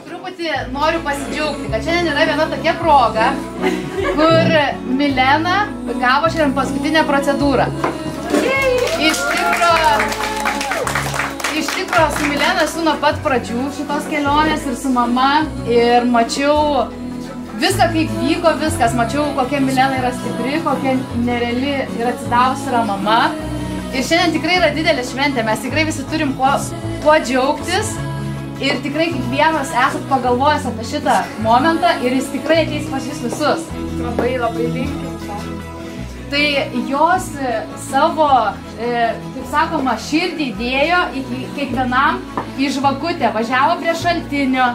Truputį noriu pasidžiaugti, kad šiandien yra viena tokia proga, kur Milena gavo šiandien paskutinę procedūrą. Iš tikro su Milena esu nuo pat pradžių šitos kelionės ir su mama ir mačiau viską, kaip vyko viskas. Mačiau, kokia Milena yra stipri, kokia nereali ir atsidavusi yra mama. Ir šiandien tikrai yra didelė šventė, mes tikrai visi turim kuo džiaugtis. Ir tikrai kiekvienas esat pagalvojęs apie šitą momentą ir jis tikrai ateis pas jūs visus. Labai linkim to. Tai jos savo, kaip sakoma, širdį įdėjo kiekvienam į žvakutę. Važiavo prie šaltinio,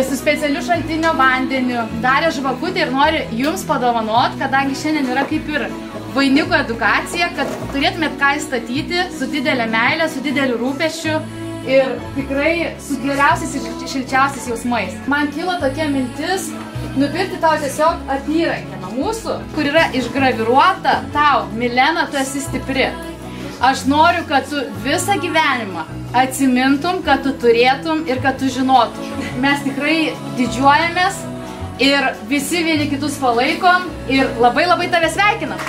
su specialiu šaltinio vandeniu, darė žvakutę ir nori jums padovanot, kadangi šiandien yra kaip ir vainiko edukacija, kad turėtumėt ką įstatyti su didelė meilė, su dideliu rūpesčiu. Ir tikrai su geriausiais ir šilčiausiais jausmais. Man kilo tokia mintis nupirkti tau tiesiog apyrankę nuo mūsų, kur yra išgraviruota tau, Milena, tu esi stipri. Aš noriu, kad tu visą gyvenimą atsimintum, kad tu turėtum ir kad tu žinotum. Mes tikrai didžiuojamės ir visi vieni kitus palaikom ir labai tave sveikinam.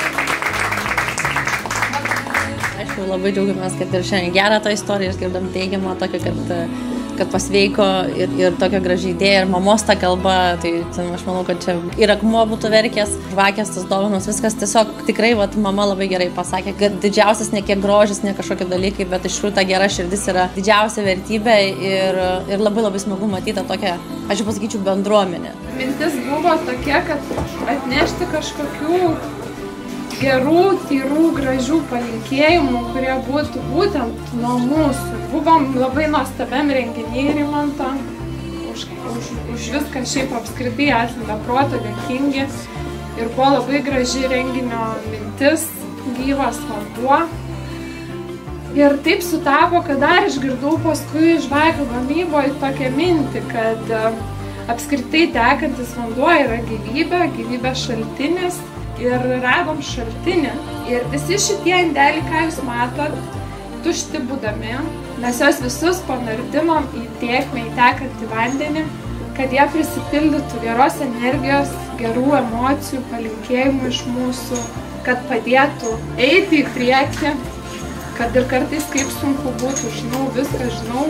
Aišku, labai džiaugiamės, kad ir šiandien gerą tą istoriją išgirdom teigiamą, tokią, kad pasveiko ir tokia graži idėja ir mamos ta kalba, tai aš manau, kad čia ir akmuo būtų verkės, žvakės, tas dovanos, viskas tiesiog tikrai mama labai gerai pasakė, kad didžiausias ne kiek grožis, ne kažkokie dalykai, bet iš tikrųjų ta gera širdis yra didžiausia vertybė ir labai smagu matyti tokią, aš jau pasakyčiau, bendruomenę. Mintis buvo tokia, kad atnešti kažkokių gerų, tyrų, gražių palinkėjimų, kurie būtų būtent nuo mūsų. Buvom labai nuostabiam renginiai Rimanto, už viską šiaip apskritai esame be proto dėkingi. Ir buvo labai graži renginio mintis, gyvas vanduo. Ir taip sutapo, kad dar išgirdau paskui žvakių gamyboje tokią mintį, kad apskritai tekantis vanduo yra gyvybė, gyvybės šaltinis. Ir radom šaltinį. Ir visi šitie indeliai, ką jūs matot, tušti būdami, mes juos visus panardinom į tėkmę, į tekantį vandenį, kad jie prisipildytų geros energijos, gerų emocijų, palinkėjimų iš mūsų, kad padėtų eiti į priekį, kad ir kartais kaip sunku būtų, žinau, viską žinau.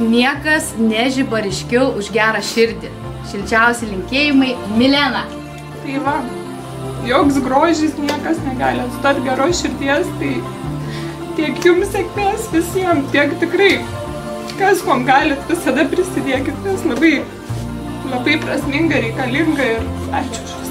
Niekas nežiba ryškiau už gerą širdį. Šilčiausi linkėjimai, Milena. Tai va, joks grožis niekas negali atstoti geros širdies, tai tiek jums sėkmės visiems, tiek tikrai, kas kuom galit, visada prisidėkit, nes labai prasminga, reikalinga ir ačiū.